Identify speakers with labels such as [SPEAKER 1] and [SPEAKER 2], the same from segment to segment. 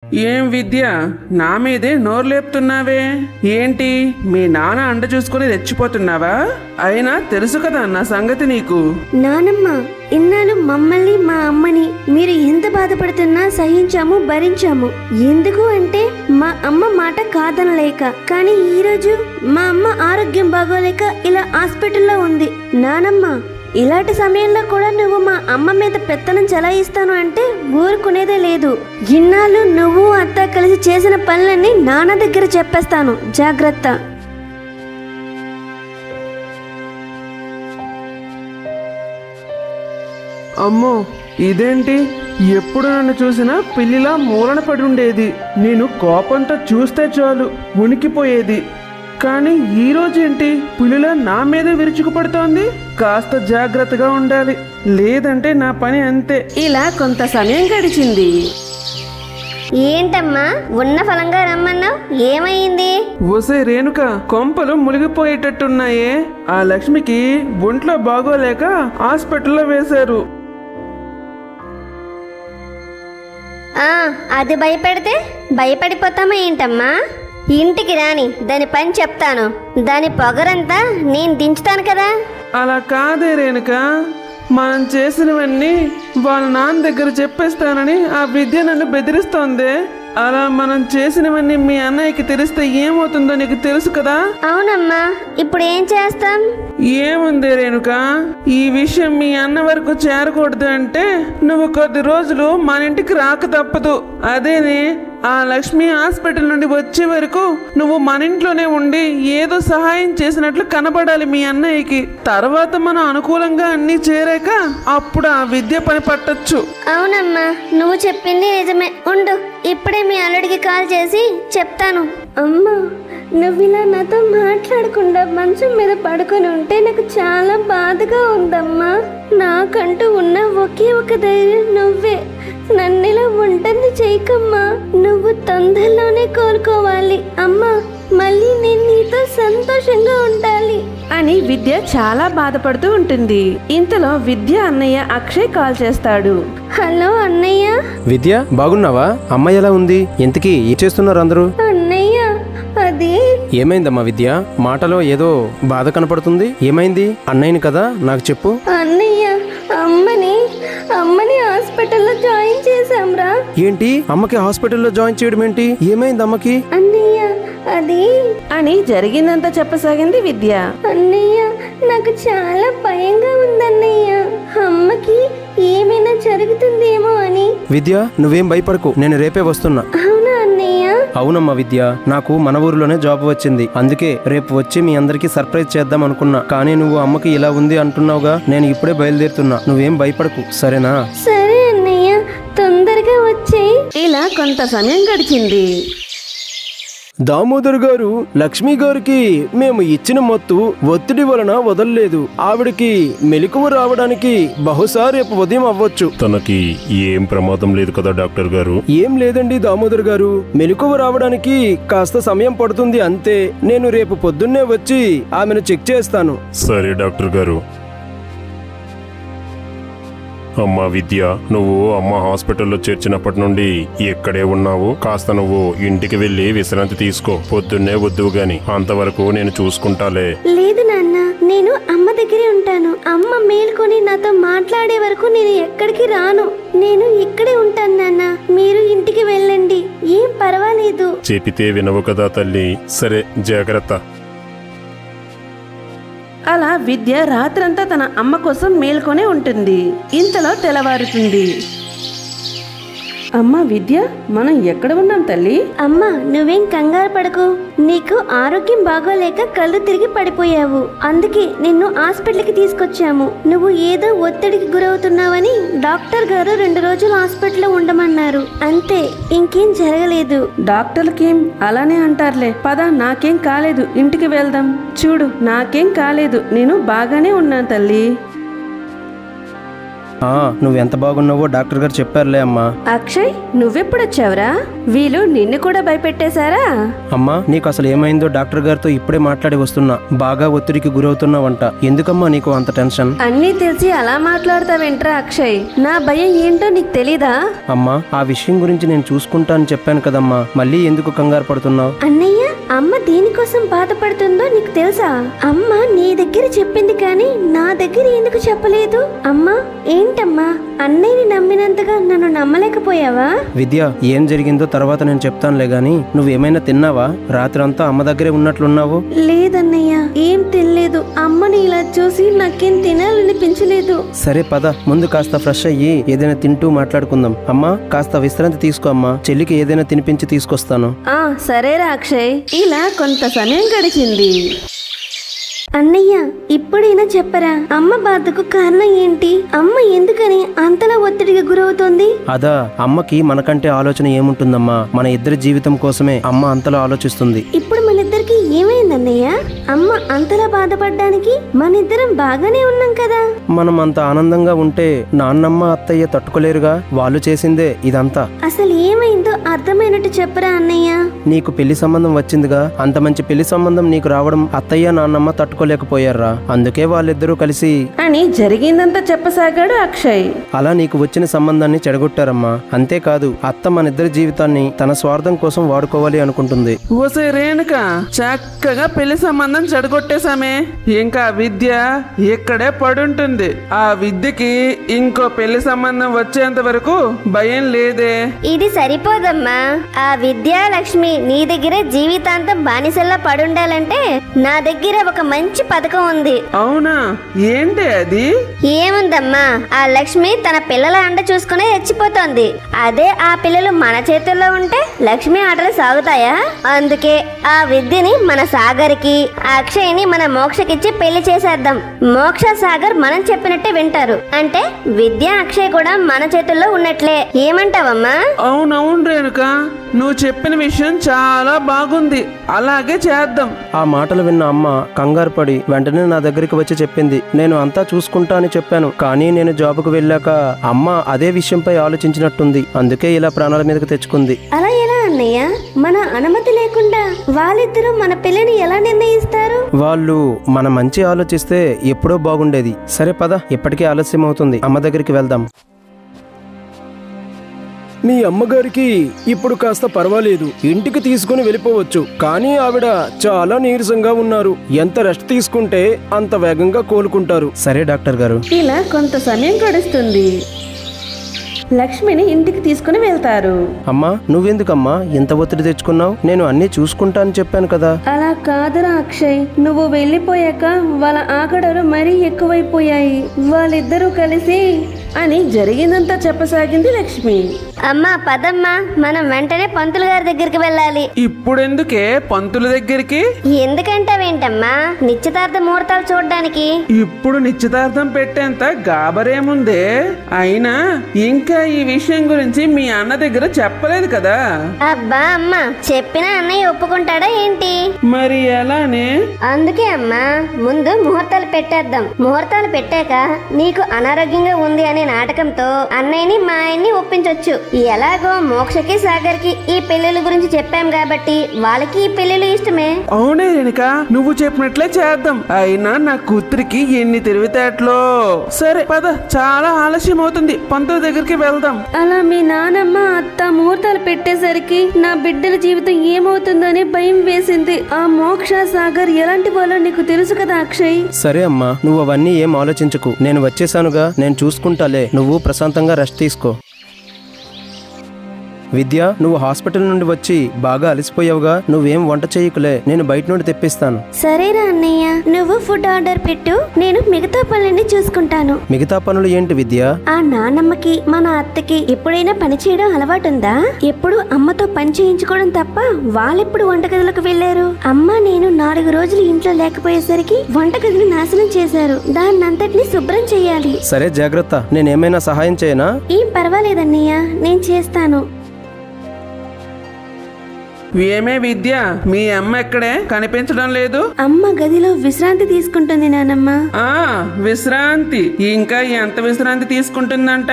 [SPEAKER 1] ఏం విద్య, నా మీదే నోరు లేపుతున్నావే ఏంటి? మీ నాన్న అండ చూసుకుని రెచ్చిపోతున్నావా? అయినా తెలుసు కదా నా సంగతి నీకు.
[SPEAKER 2] నానమ్మ, ఇన్నాళ్ళు మమ్మల్ని మా అమ్మని మీరు ఎంత బాధపడుతున్నా సహించాము, భరించాము. ఎందుకు అంటే మా అమ్మ మాట కాదనలేక. కానీ ఈరోజు మా అమ్మ ఆరోగ్యం బాగోలేక ఇలా హాస్పిటల్లో ఉంది. నానమ్మ, ఇలాంటి సమయంలో కూడా నువ్వు మా అమ్మ మీద పెత్తనం చెలాయిస్తాను అంటే ఊరుకునేదే లేదు. ఇన్నాళ్ళు నువ్వు అత్త కలిసి చేసిన పనులన్నీ నాన్న దగ్గర చెప్పేస్తాను, జాగ్రత్త.
[SPEAKER 1] అమ్మో, ఇదేంటి? ఎప్పుడు నన్ను చూసినా పిల్లిలా మూలన పడి ఉండేది. నేను కోపంతో చూస్తే చాలు ఉనికిపోయేది. కానీ ఈరోజు ఏంటి పులిలా నా మీదే విరుచుకుపడుతోంది? కాస్త జాగ్రత్తగా ఉండాలి, లేదంటే నా పని అంతే.
[SPEAKER 2] ఇలా కొంత సమయం గడిచింది. ఏంటమ్మా ఉన్న ఫలంగా రమ్మన్నావు, ఏమైంది?
[SPEAKER 1] ఓసే రేణుక, కొంపలు మునిగిపోయేటట్టున్నాయే. ఆ లక్ష్మికి ఒంట్లో బాగోలేక హాస్పిటల్లో వేశారు.
[SPEAKER 2] అది భయపెడితే భయపడిపోతామా ఏంటమ్మా? ఇంటికి రాని, దాని పని చెప్తాను. దాని పొగరంతా నేను దించుతాను కదా.
[SPEAKER 1] అలా కాదే రేణుక, మనం చేసినవన్నీ వాళ్ళ నాన్న దగ్గర చెప్పేస్తానని ఆ విద్య నన్ను బెదిరిస్తోంది. అలా మనం చేసినవన్నీ మీ అన్నయ్యకి తెలిస్తే ఏమవుతుందో నీకు తెలుసు కదా.
[SPEAKER 2] అవునమ్మా, ఇప్పుడు ఏం చేస్తాం?
[SPEAKER 1] ఏముంది రేణుక, ఈ విషయం మీ అన్న వరకు చేరకూడదు అంటే నువ్వు కొద్ది రోజులు మన ఇంటికి రాక తప్పదు. అదేనే, ఆ లక్ష్మి హాస్పిటల్ నుండి వచ్చే వరకు నువ్వు మన ఇంట్లోనే ఉండి ఏదో సహాయం చేసినట్లు కనబడాలి మీ అన్నయ్యకి. తర్వాత మనం అనుకూలంగా అన్ని చేరాక అప్పుడు ఆ విద్య పని పట్టొచ్చు.
[SPEAKER 2] అవునమ్మా, నువ్వు చెప్పింది నిజమే. ఉండు, ఇప్పుడే మీ అల్లుడికి కాల్ చేసి చెప్తాను. అమ్మా, నువ్వు ఇలా నాతో మాట్లాడకుండా మంచం మీద పడుకొని ఉంటే నాకు చాలా బాధగా ఉందమ్మా. నాకంటూ ఉన్న ఒకే ఒక ధైర్యం నువ్వే. నన్నిలా ఒంటరిని చేయకమ్మా. నువ్వు తొందరలోనే కోలుకోవాలి అమ్మా. మళ్ళీ నేను నీతో సంతోషంగా ఉండాలి
[SPEAKER 3] అని విద్య చాలా బాధపడుతూ ఉంటుంది. ఇంతలో విద్య అన్నయ్య అక్షయ్ కాల్ చేస్తాడు.
[SPEAKER 2] హలో అన్నయ్య.
[SPEAKER 4] విద్య, బాగున్నావా? అమ్మాయి ఎలా ఉంది? ఇంతకీ ఏం చేస్తున్నారు అందరూ?
[SPEAKER 2] అన్నయ్య, అది
[SPEAKER 4] ఏమైందమ్మా విద్య? మాటలో ఏదో బాధ కనపడుతుంది. ఏమైంది? అన్నయ్యని కదా, నాకు చెప్పు.
[SPEAKER 2] అన్నయ్య, అమ్మని హాస్పిటల్లో జాయిన్ చేశాంరా.
[SPEAKER 4] ఏంటి? అమ్మకి హాస్పిటల్లో జాయిన్ చేయడం ఏంటి? ఏమైంది అమ్మకి?
[SPEAKER 2] అన్నయ్య, అది
[SPEAKER 3] అని జరిగిందంతా చెప్పసాగింది విద్య.
[SPEAKER 2] అన్నయ్య, నాకు చాలా భయంగా ఉందన్నయ్య. అమ్మకి ఏమైనా జరుగుతుందేమో అని.
[SPEAKER 4] విద్య, నువ్వేం భయపడకు, నేను రేపే వస్తున్నా.
[SPEAKER 2] అవునా అన్నయ్య?
[SPEAKER 4] అవునమ్మా విద్య, నాకు మన ఊరిలోనే జాబ్ వచ్చింది. అందుకే రేపు వచ్చి మీ అందరికి సర్ప్రైజ్ చేద్దాం అనుకున్నా. కానీ నువ్వు అమ్మకి ఇలా ఉంది అంటున్నావుగా, నేను ఇప్పుడే బయలుదేరుతున్నా. నువ్వేం భయపడకు, సరేనా?
[SPEAKER 2] సరే అన్నయ్య, తొందరగా వచ్చేయ్.
[SPEAKER 3] ఇలా కొంత సమయం గడిచింది.
[SPEAKER 4] దామోదర్ గారు, లక్ష్మి గారికి మేము ఇచ్చిన మత్తు ఒత్తిడి వలన వదలలేదు. ఆవిడకి మెలకువ రావడానికి బహుశా రేపు ఉదయం అవ్వచ్చు.
[SPEAKER 5] తనకి ఏం ప్రమాదం లేదు కదా డాక్టర్ గారు?
[SPEAKER 4] ఏం లేదండి దామోదర్ గారు, మెలకువ రావడానికి కాస్త సమయం పడుతుంది అంతే. నేను రేపు పొద్దున్నే వచ్చి ఆమెను చెక్ చేస్తాను.
[SPEAKER 5] సరే డాక్టర్ గారు. అమ్మా విద్య, నువ్వు అమ్మ హాస్పిటల్లో చేర్చినప్పటి నుండి ఎక్కడే ఉన్నావు? కాస్త నువ్వు ఇంటికి వెళ్ళి విశ్రాంతి తీసుకో. పొద్దున్నే వద్దువు గాని, అంతవరకు నేను చూసుకుంటాలే.
[SPEAKER 2] లేదు నాన్న, నేను అమ్మ దగ్గరే ఉంటాను. అమ్మ మేల్కొని నాతో మాట్లాడే వరకు నేను ఎక్కడికి రాను. నేను ఇక్కడే ఉంటాను నాన్న. మీరు ఇంటికి వెళ్ళండి, ఏం పర్వాలేదు.
[SPEAKER 5] చెబితే వినవు కదా తల్లి. సరే, జాగ్రత్త.
[SPEAKER 3] అలా విద్య రాత్రంతా తన అమ్మ కోసం మేల్కొనే ఉంటుంది. ఇంతలో తెల్లవారుతుంది. అమ్మ విద్య, మనం ఎక్కడ ఉన్నాం తల్లి?
[SPEAKER 2] అమ్మ, నువ్వేం కంగారు పడకు. నీకు ఆరోగ్యం బాగోలేక కళ్ళు తిరిగి పడిపోయావు. అందుకే నిన్ను హాస్పిటల్కి తీసుకొచ్చాము. నువ్వు ఏదో ఒత్తిడికి గురవుతున్నావని డాక్టర్ గారు 2 రోజులు హాస్పిటల్లో ఉండమన్నారు. అంతే, ఇంకేం జరగలేదు.
[SPEAKER 3] డాక్టర్లకేం అలానే అంటారులే. పద, నాకేం కాలేదు, ఇంటికి వెళ్దాం. చూడు, నాకేం కాలేదు, నేను బాగానే ఉన్నాను తల్లి.
[SPEAKER 4] నువ్వెంత బాగున్నావో డాక్టర్ గారు చెప్పారులే అమ్మా.
[SPEAKER 3] అక్షయ్, నువ్వెప్పుడొచ్చావురా? వీళ్ళు నిన్ను కూడా భయపెట్టేశారా?
[SPEAKER 4] అమ్మా, నీకు అసలు ఏమైందో డాక్టర్ గారితో ఇప్పుడే మాట్లాడి వస్తున్నా. బాగా ఒత్తిడికి గురవుతున్నావంట. ఎందుకమ్మా నీకు అంత టెన్షన్?
[SPEAKER 3] అన్నీ తెలిసి అలా మాట్లాడతావేంట్రా అక్షయ్? నా భయం ఏంటో నీకు తెలీదా?
[SPEAKER 4] అమ్మా, ఆ విషయం గురించి నేను చూసుకుంటా అని చెప్పాను కదమ్మా, మళ్ళీ ఎందుకు కంగారు పడుతున్నావు?
[SPEAKER 2] అన్నయ్య, అమ్మ దేనికోసం బాధపడుతుందో నీకు తెలుసా? అమ్మ నీ దగ్గర చెప్పింది కానీ నా దగ్గర ఎందుకు చెప్పలేదు? అమ్మా, ఏంటమ్మా అన్నయ్యని నమ్మినంతగా నన్ను నమ్మలేకపోయావా?
[SPEAKER 4] విద్య, ఏం జరిగిందో తర్వాత నేను చెప్తానులే గాని నువ్వేమైనా తిన్నావా? రాత్రంతా అమ్మ దగ్గరే ఉన్నట్లున్నావు.
[SPEAKER 2] లేదన్నయ్య, ఏం తినలేదు. అమ్మని ఇలా చూసి నాకేం తినాలనిపించలేదు.
[SPEAKER 4] సరే పద, ముందు కాస్త ఫ్రెష్ అయ్యి ఏదైనా తింటూ మాట్లాడుకుందాం. అమ్మా, కాస్త విశ్రాంతి తీసుకో అమ్మా. చెల్లికి ఏదైనా తినిపించి తీసుకొస్తాను.
[SPEAKER 3] సరేరా అక్షయ్. ఇలా కొంత సమయం గడిచింది.
[SPEAKER 2] అన్నయ్య, ఇప్పుడైనా చెప్పరా, అమ్మ బాధకు కారణం ఏంటి? అమ్మ ఎందుకని అంతలా ఒత్తిడికి గురవుతోంది?
[SPEAKER 4] అదా, అమ్మకి మనకంటే ఆలోచన ఏముంటుందమ్మా? మన ఇద్దరి జీవితం కోసమే అమ్మ అంతలా ఆలోచిస్తుంది.
[SPEAKER 2] ఇప్పుడు మనిద్దరికి ఏమైందన్నయ్య? అమ్మ అంతలా బాధపడ్డానికి మనిద్దరం బాగానే ఉన్నాం కదా.
[SPEAKER 4] మనం అంత ఆనందంగా ఉంటే నాన్నమ్మ అత్తయ్య తట్టుకోలేరుగా. వాళ్ళు చేసిందే ఇదంతా.
[SPEAKER 2] అసలు ఏమైందో అర్థమైనట్టు చెప్పరా అన్నయ్య.
[SPEAKER 4] నీకు పెళ్లి సంబంధం వచ్చిందిగా. అంత మంచి పెళ్లి సంబంధం నీకు రావడం అత్తయ్య నాన్నమ్మ తట్టుకోలేకపోయారా. అందుకే వాళ్ళిద్దరూ కలిసి
[SPEAKER 3] అని జరిగిందంతా చెప్పసాగాడు అక్షయ్.
[SPEAKER 4] అలా నీకు వచ్చిన సంబంధాన్ని చెడగొట్టారమ్మా. అంతేకాదు, అత్త మనిద్దరి జీవితాన్ని తన స్వార్థం కోసం వాడుకోవాలి అనుకుంటుంది.
[SPEAKER 1] ఓసే రేణుక, చక్కగా పెళ్లి సంబంధం చెడగొట్టేశామే. ఇంకా విద్య ఇక్కడే పడుంటుంది. ఆ విద్యకి ఇంకో పెళ్లి సంబంధం వచ్చేంత వరకు భయం లేదే.
[SPEAKER 2] ఇది సరిపోదమ్మా. ఆ విద్యా లక్ష్మి నీ దగ్గర జీవితాంతం బానిసల్లా పడుండాలంటే నా దగ్గర ఒక మంచి పథకం ఉంది.
[SPEAKER 1] అవునా? ఏంటి అది?
[SPEAKER 2] ఏముందమ్మా, ఆ లక్ష్మి తన పిల్లల అండ చూసుకునే రెచ్చిపోతోంది. అదే ఆ పిల్లలు మన చేతుల్లో ఉంటే లక్ష్మి ఆటలు సాగుతాయా? అందుకే ఆ విద్యని మన సాగర్కి, అక్షయ్ని మన మోక్షకిచ్చి పెళ్లి చేసేద్దాం. మోక్ష సాగర్ మనం చెప్పినట్టే వింటారు. అంటే విద్య అక్షయ్ కూడా మన చేతుల్లో ఉన్నట్లే. ఏమంటావమ్మా?
[SPEAKER 1] అవునవును రేణుక, నువ్వు చెప్పిన విషయం చాలా బాగుంది. అలాగే చేద్దాం.
[SPEAKER 4] ఆ మాటలు విన్న అమ్మ కంగారు పడి వెంటనే నా దగ్గరికి వచ్చి చెప్పింది. నేను అంతా చూసుకుంటా అని చెప్పాను, కానీ నేను జాబుకు వెళ్ళాక అమ్మ అదే విషయంపై ఆలోచించినట్టుంది. అందుకే ఇలా ప్రాణాల మీదకి తెచ్చుకుంది.
[SPEAKER 2] అలా ఎలా అన్నయ్య? మన అనుమతి లేకుండా వాళ్ళిద్దరూ మన పెళ్లిని ఎలా నిర్ణయిస్తారు?
[SPEAKER 4] వాళ్ళు మన మంచి ఆలోచిస్తే ఎప్పుడో బాగుండేది. సరే పద, ఇప్పటికే ఆలస్యం అవుతుంది. అమ్మ దగ్గరికి వెళ్దాం. మీ అమ్మగారికి ఇప్పుడు కాస్త పర్వాలేదు, ఇంటికి తీసుకుని వెళ్ళిపోవచ్చు. కానీ ఆవిడ చాలా నీరసంగా ఉన్నారు. ఎంత రెస్ట్ తీసుకుంటే అంత వేగంగా కోలుకుంటారు. సరే డాక్టర్ గారు.
[SPEAKER 3] ఇలా కొంత సమయం గడుస్తుంది. లక్ష్మిని ఇంటికి తీసుకుని వెళ్తారు.
[SPEAKER 4] అమ్మా, నువ్వెందుకమ్మా ఇంత ఒత్తిడి తెచ్చుకున్నావు? నేను అన్నీ చూసుకుంటా అని చెప్పాను కదా.
[SPEAKER 3] అలా కాదురా అక్షయ్, నువ్వు వెళ్ళిపోయాక వాళ్ళ ఆకడలు మరీ ఎక్కువైపోయాయి. వాళ్ళిద్దరూ కలిసి అని జరిగిందంతా చెప్పసాగింది లక్ష్మి.
[SPEAKER 2] అమ్మా పదమ్మా, మనం వెంటనే పంతులు గారి దగ్గరికి వెళ్ళాలి.
[SPEAKER 1] ఇప్పుడెందుకే పంతుల దగ్గరికి?
[SPEAKER 2] ఎందుకంటావేంటమ్మా, నిశ్చితార్థ ముహూర్తాలు చూడడానికి.
[SPEAKER 1] ఇప్పుడు నిశ్చితార్థం పెట్టేంత గాబరేముందే? అయినా ఇంకా ఈ విషయం గురించి మీ అన్న దగ్గర చెప్పలేదు కదా.
[SPEAKER 2] అబ్బా అమ్మ, చెప్పినా అన్నయ్య ఒప్పుకుంటాడా ఏంటి?
[SPEAKER 1] మరి ఎలానే?
[SPEAKER 2] అందుకే అమ్మా, ముందు ముహూర్తాలు పెట్టేద్దాం. ముహూర్తాలు పెట్టాక నీకు అనారోగ్యంగా ఉంది అనే నాటకంతో అన్నయ్యని మా ఆయన్ని ఒప్పించొచ్చు. ఎలాగో మోక్షకి సాగర్కి ఈ పెళ్లిళ్ళ గురించి చెప్పాం కాబట్టి వాళ్ళకి ఈ పెళ్లిళ్ళు ఇష్టమే.
[SPEAKER 1] అవునే రేణుక, నువ్వు చెప్పినట్లే చేద్దాం. అయినా నా కూతురికి ఎన్ని తెలివితేటలో. సరే పద, చాలా ఆలస్యం అవుతుంది, పంతుల దగ్గరికి వెళ్దాం.
[SPEAKER 3] అలా మీ నానమ్మ అత్త ముహూర్తాలు పెట్టేసరికి నా బిడ్డల జీవితం ఏమవుతుందని భయం వేసింది. ఆ మోక్ష సాగర్ ఎలాంటి వాళ్ళో నీకు తెలుసు కదా అక్షయ్.
[SPEAKER 4] సరే అమ్మా, నువ్వు అవన్నీ ఏం ఆలోచించకు. నేను వచ్చేసానుగా, నేను చూసుకుంటాలే. నువ్వు ప్రశాంతంగా రెస్ట్ తీసుకో. విద్య, నువ్వు హాస్పిటల్ నుండి వచ్చి బాగా అలసిపోయావుగా. నువ్వేం వంట చేయకులే, నేను బయట నుండి తెప్పిస్తాను.
[SPEAKER 2] సరేరా అన్నయ్య, నువ్వు ఫుడ్ ఆర్డర్ పెట్టు, నేను మిగతా పనులన్నీ చూసుకుంటాను.
[SPEAKER 4] మిగతా పనులు ఏంటి విద్య?
[SPEAKER 2] ఆ నానమ్మకి మన అత్తకి ఎప్పుడైనా పని చేయడం అలవాటుందా? ఎప్పుడు అమ్మతో పని చేయించుకోవడం తప్ప వాళ్ళెప్పుడు వంటగదిలోకి వెళ్లారు? అమ్మ నేను 4 రోజులు ఇంట్లో లేకపోయేసరికి వంటగదిని నాశనం చేశారు. దాన్నంతటిని శుభ్రం చేయాలి.
[SPEAKER 4] సరే జాగ్రత్త. నేనేమైనా సహాయం చేయనా?
[SPEAKER 2] ఏం పర్వాలేదన్నయ్య, నేను చేస్తాను.
[SPEAKER 1] ఏమే విద్య, మీ అమ్మ ఎక్కడే కనిపించడం లేదు?
[SPEAKER 2] అమ్మ గదిలో విశ్రాంతి తీసుకుంటుంది నానమ్మ.
[SPEAKER 1] ఆ విశ్రాంతి? ఇంకా ఎంత విశ్రాంతి తీసుకుంటుందంట?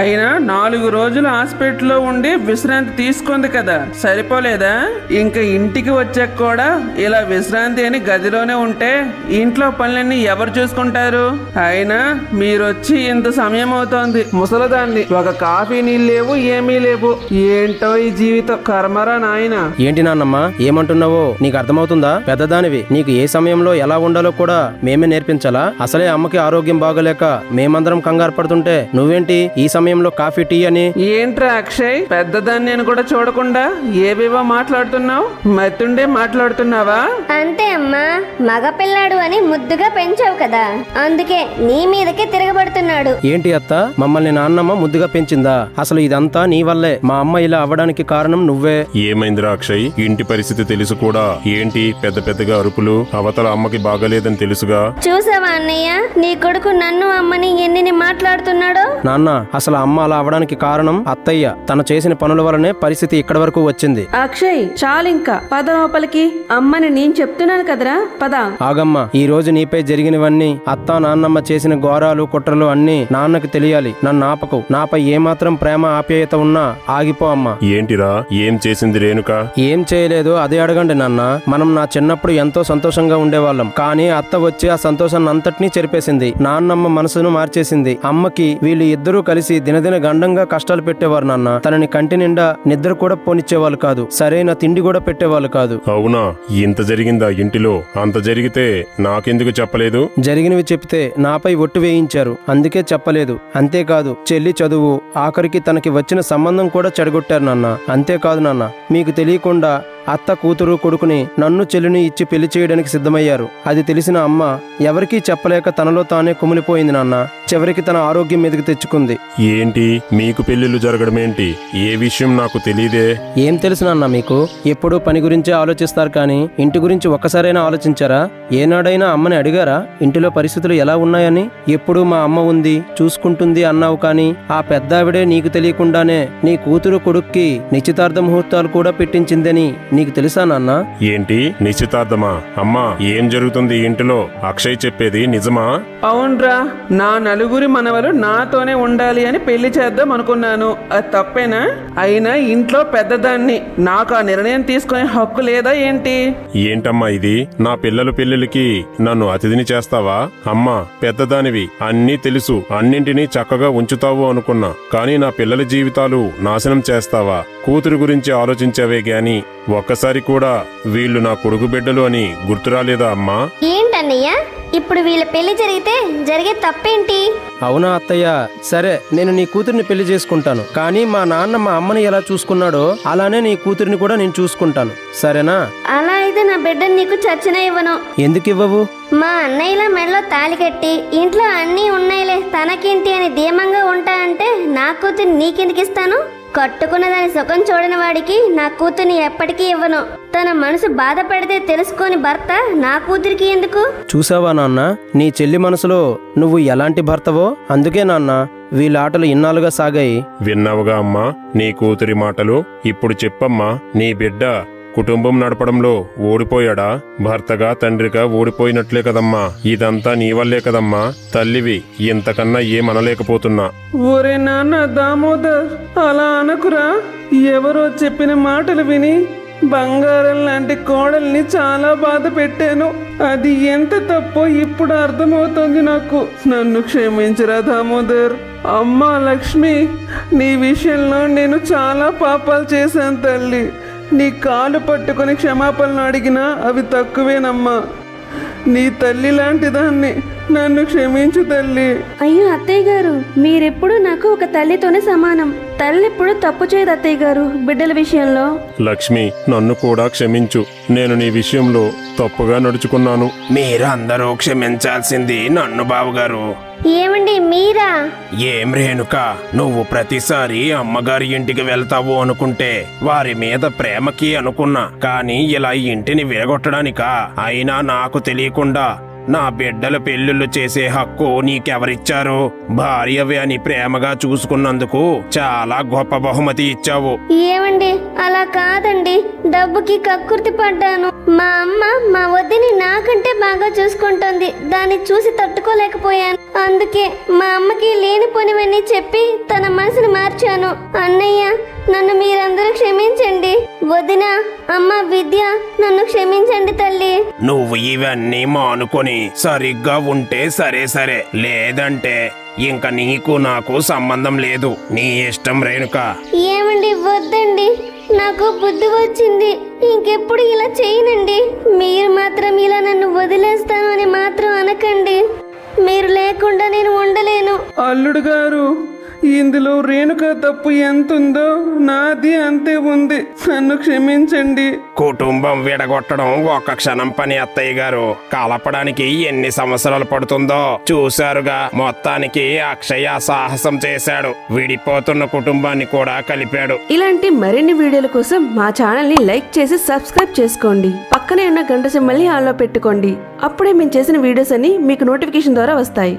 [SPEAKER 1] అయినా 4 రోజులు హాస్పిటల్లో ఉండి విశ్రాంతి తీసుకుంది కదా, సరిపోలేదా? ఇంకా ఇంటికి వచ్చాక కూడా ఇలా విశ్రాంతి అని గదిలోనే ఉంటే ఇంట్లో పనులన్నీ ఎవరు చూసుకుంటారు? అయినా మీరొచ్చి ఇంత సమయం అవుతోంది. ముసలదాన్ని, ఒక కాఫీ నీళ్ళు లేవు, ఏమీ లేవు. ఏంటో ఈ జీవితం, కర్మరా నాయన.
[SPEAKER 4] ఏంటి నాన్నమ్మ, ఏమంటున్నావో నీకు అర్థమవుతుందా? పెద్దదానివి, నీకు ఏ సమయంలో ఎలా ఉండాలో కూడా మేమే నేర్పించాలా? అసలే అమ్మకి ఆరోగ్యం బాగోలేక మేమందరం కంగారు పడుతుంటే నువ్వేంటి ఈ సమయంలో కాఫీ టీ అని?
[SPEAKER 1] ఏంట్రా అక్షయ్, పెద్దదాన్ని అని కూడా చూడకుండా ఏవేవో మాట్లాడుతున్నావు? మతుండే మాట్లాడుతున్నావా?
[SPEAKER 2] అంతే అమ్మా, మగపిల్లాడు అని ముద్దుగా పెంచావు కదా, అందుకే నీ మీదకే తిరగబడుతున్నాడు.
[SPEAKER 4] ఏంటి అత్త, మమ్మల్ని నాన్నమ్మ ముద్దుగా పెంచిందా? అసలు ఇదంతా నీ వల్లే. మా అమ్మ ఇలా అవ్వడానికి కారణం నువ్వే.
[SPEAKER 5] ఏమైందిరా అక్షయ్, ఇంటి పరిస్థితి తెలుసు కూడా ఏంటి పెద్ద పెద్దగా అరుపులు? అవతల అమ్మకి బాగలేదని తెలుసుగా.
[SPEAKER 2] చూసావా అన్నయ్య, నీ కొడుకు నన్ను అమ్మని ఎన్ని మాట్లాడుతున్నాడో?
[SPEAKER 4] నాన్న, అసలు అమ్మ అలా అవ్వడానికి కారణం అత్తయ్య. తను చేసిన పనుల వల్లనే పరిస్థితి ఇక్కడి వరకు వచ్చింది.
[SPEAKER 3] అక్షయ్, చాలింకా పద లోపలికి. అమ్మని నేను చెప్తున్నాను కదరా, పద.
[SPEAKER 4] ఆగమ్మ, ఈ రోజు నీపై జరిగినవన్నీ, అత్త నాన్నమ్మ చేసిన ఘోరాలు కుట్రలు అన్నీ నాన్నకు తెలియాలి. నన్ను ఆపకు. నాపై ఏమాత్రం ప్రేమ ఆప్యాయత ఉన్నా ఆగిపో అమ్మా.
[SPEAKER 5] ఏంటిరా, ఏం చేసింది రేణుక?
[SPEAKER 4] ఏం చేయలేదు, అదే అడగండి నాన్న. మనం నా చిన్నప్పుడు ఎంతో సంతోషంగా ఉండేవాళ్ళం, కానీ అత్త వచ్చి ఆ సంతోషాన్ని అంతటినీ చెరిపేసింది. నాన్నమ్మ మనసును మార్చేసింది. అమ్మకి వీళ్ళు ఇద్దరూ కలిసి దినదిన గండంగా కష్టాలు పెట్టేవారు నాన్న. తనని కంటి నిండా నిద్ర కూడా పోనిచ్చేవాళ్ళు కాదు, సరైన తిండి కూడా పెట్టేవాళ్ళు కాదు.
[SPEAKER 5] అవునా, ఇంత జరిగిందా ఇంటిలో? అంత జరిగితే నాకెందుకు చెప్పలేదు?
[SPEAKER 4] జరిగినవి చెప్తే నాపై ఒట్టు వేయించారు, అందుకే చెప్పలేదు. అంతేకాదు, చెల్లి చదువు, ఆఖరికి తనకి వచ్చిన సంబంధం కూడా చెడగొట్టారు నాన్న. అంతేకాదు నాన్న, మీకు తెలియకుండా అత్త కూతురు కొడుకుని నన్ను చెల్లిని ఇచ్చి పెళ్లి చేయడానికి సిద్ధమయ్యారు. అది తెలిసిన అమ్మ ఎవరికీ చెప్పలేక తనలో తానే కుమిలిపోయింది నాన్న. చివరికి తన ఆరోగ్యం మీదకి తెచ్చుకుంది.
[SPEAKER 5] ఏంటి మీకు పెళ్లిళ్ళు జరగడమేంటి? ఏ విషయం నాకు తెలియదే.
[SPEAKER 4] ఏం తెలుసు నాన్న మీకు? ఎప్పుడూ పని గురించే ఆలోచిస్తారు కానీ ఇంటి గురించి ఒక్కసారైనా ఆలోచించారా? ఏనాడైనా అమ్మని అడిగారా ఇంటిలో పరిస్థితులు ఎలా ఉన్నాయని? ఎప్పుడూ మా అమ్మ ఉంది, చూసుకుంటుంది అన్నావు, కానీ ఆ పెద్దావిడే నీకు తెలియకుండానే నీ కూతురు కొడుక్కి నిశ్చితార్థ ముహూర్తాలు కూడా పెట్టించిందని నీకు తెలుసా నాన్న?
[SPEAKER 5] ఏంటి నిశ్చితార్థమా? అమ్మా, ఏం జరుగుతుంది ఇంటిలో? అక్షయ్ చెప్పేది నిజమా?
[SPEAKER 1] అవునరా, నా నలుగురి మనవలు నాతోనే ఉండాలి అని పెళ్లి చేద్దాం అనుకున్నాను. అది తప్పేనా? అయినా ఇంట్లో పెద్దదాన్ని, నాకు ఆ నిర్ణయం తీసుకునే హక్కు లేదా ఏంటి?
[SPEAKER 5] ఏంటమ్మా ఇది? నా పిల్లల పెళ్లికి నన్ను అతిథిని చేస్తావా? అమ్మా, పెద్దదానివి, అన్నీ తెలుసు, అన్నింటినీ చక్కగా ఉంచుతావు అనుకున్నా, కానీ నా పిల్లల జీవితాలు నాశనం చేస్తావా? కూతురు గురించి ఆలోచించావే గాని ఒక్కసారి కూడా వీళ్ళు నా కొడుకు బిడ్డలు అని గుర్తురాలేదా అమ్మా?
[SPEAKER 2] ఏంటన్నయ్య, ఇప్పుడు వీళ్ళ పెళ్లి జరిగితే జరిగే తప్పేంటి?
[SPEAKER 4] అవునా అత్తయ్య, సరే నేను నీ కూతుర్ని పెళ్లి చేసుకుంటాను, కానీ మా నాన్న మా అమ్మని ఎలా చూసుకున్నాడో అలానే నీ కూతురిని కూడా నేను చూసుకుంటాను, సరేనా?
[SPEAKER 2] అలా అయితే నా బిడ్డను నీకు చచ్చినా ఇవ్వను.
[SPEAKER 4] ఎందుకు ఇవ్వవు?
[SPEAKER 2] మా అన్నయ్యల మెడలో తాళి కట్టి ఇంట్లో అన్నీ ఉన్నాయిలే తనకేంటి అని ధీమంగా ఉంటా అంటే నా కూతురు నీకెందుకు ఇస్తాను? కట్టుకున్న దాని సుఖం చూడని వాడికి నా కూతుర్ని ఎప్పటికీ ఇవ్వను. తన మనసు బాధ పెడితే తెలుసుకొని భర్త నా కూతురికి ఎందుకు?
[SPEAKER 4] చూసావా నాన్న, నీ చెల్లి మనసులో నువ్వు ఎలాంటి భర్తవో? అందుకే నాన్న వీళ్ళ ఆటలు ఇన్నాళ్ళుగా సాగాయి.
[SPEAKER 5] విన్నావుగా అమ్మా నీ కూతురి మాటలు? ఇప్పుడు చెప్పమ్మా, నీ బిడ్డ కుటుంబం నడపడంలో ఓడిపోయాడా? భర్తగా తండ్రిగా ఓడిపోయినట్లే కదమ్మా. ఇదంతా నీ వల్లే కదమ్మా. తల్లివి, ఇంతకన్నా ఏమనలేకపోతున్నా.
[SPEAKER 1] ఒరే నాన్న దామోదర్, అలా అనకురా. ఎవరో చెప్పిన మాటలు విని బంగారం లాంటి కోడల్ని చాలా బాధ పెట్టాను. అది ఎంత తప్పో ఇప్పుడు అర్థమవుతుంది నాకు. నన్ను క్షమించరా దామోదర్. అమ్మా లక్ష్మి, నీ విషయంలో నేను చాలా పాపాలు చేశాను తల్లి. నీ కాలు పట్టుకొని క్షమాపణలు అడిగినా అవి తక్కువేనమ్మా. నీ తల్లి లాంటి దాన్ని, నన్ను క్షమించు తల్లి.
[SPEAKER 3] అయ్యో అత్తయ్య గారు, మీరెప్పుడు నాకు ఒక తల్లితోనే సమానం. తల్లి ఎప్పుడు తప్పు చేయదు అత్తయ్య గారు బిడ్డల విషయంలో.
[SPEAKER 5] లక్ష్మి, నన్ను కూడా క్షమించు. నేను నీ విషయంలో తప్పుగా నడుచుకున్నాను.
[SPEAKER 4] మీరందరూ క్షమించాల్సింది నన్ను బావగారు.
[SPEAKER 2] ఏమండి మీరా?
[SPEAKER 4] ఏం రేణుక, నువ్వు ప్రతిసారి అమ్మగారి ఇంటికి వెళ్తావు అనుకుంటే వారి మీద ప్రేమకి అనుకున్నా, కానీ ఇలా ఇంటిని విరగొట్టడానికా? అయినా నాకు తెలియకుండా నా బిడ్డల పెళ్లిళ్ళు చేసే హక్కు నీకెవరిచ్చారు? భార్యవి అని ప్రేమగా చూసుకున్నందుకు చాలా గొప్ప బహుమతి ఇచ్చావు.
[SPEAKER 2] ఏమండి అలా కాదండి, డబ్బుకి కక్కుర్తి పడ్డాను. మా అమ్మ మా వద్దని నాకంటే బాగా చూసుకుంటుంది. దాన్ని చూసి తట్టుకోలేకపోయాను. అందుకే మా అమ్మకి లేనిపోనివన్నీ చెప్పి తన మనసును మార్చాను. అన్నయ్య, నన్ను మీరందరూ క్షమించండి. వదిన, అమ్మ విద్య, నన్ను క్షమించండి తల్లి.
[SPEAKER 6] నువ్వు ఇవన్నీ మానుకొని సరిగ్గా ఉంటే సరే, లేదంటే ఇంక నీకు నాకు సంబంధం లేదు. నీ ఇష్టం రేణుక.
[SPEAKER 2] ఏమండి, వద్దండి, నాకు బుద్ధి వచ్చింది. ఇంకెప్పుడు ఇలా చేయనండి. మీరు మాత్రం ఇలా నన్ను వదిలేస్తాను అని మాత్రం అనకండి. మీరు లేకుండా నేను ఉండలేను.
[SPEAKER 1] అల్లుడు గారు, ఇందులో రేణుక తప్పు ఎంతుందో నాది అంతే ఉంది. నన్ను క్షమించండి.
[SPEAKER 6] కుటుంబం విడగొట్టడం ఒక క్షణం పని అత్తయ్య గారు. కలపడానికి ఎన్ని సంవత్సరాలు పడుతుందో చూశారుగా. మొత్తానికి అక్షయ్ సాహసం చేశాడు. విడిపోతున్న కుటుంబాన్ని కూడా కలిపాడు.
[SPEAKER 3] ఇలాంటి మరిన్ని వీడియోల కోసం మా ఛానల్ ని లైక్ చేసి సబ్స్క్రైబ్ చేసుకోండి. పక్కనే ఉన్న గంట సింబల్ని ఆన్లో పెట్టుకోండి. అప్పుడే మేము చేసిన వీడియోస్ అన్ని మీకు నోటిఫికేషన్ ద్వారా వస్తాయి.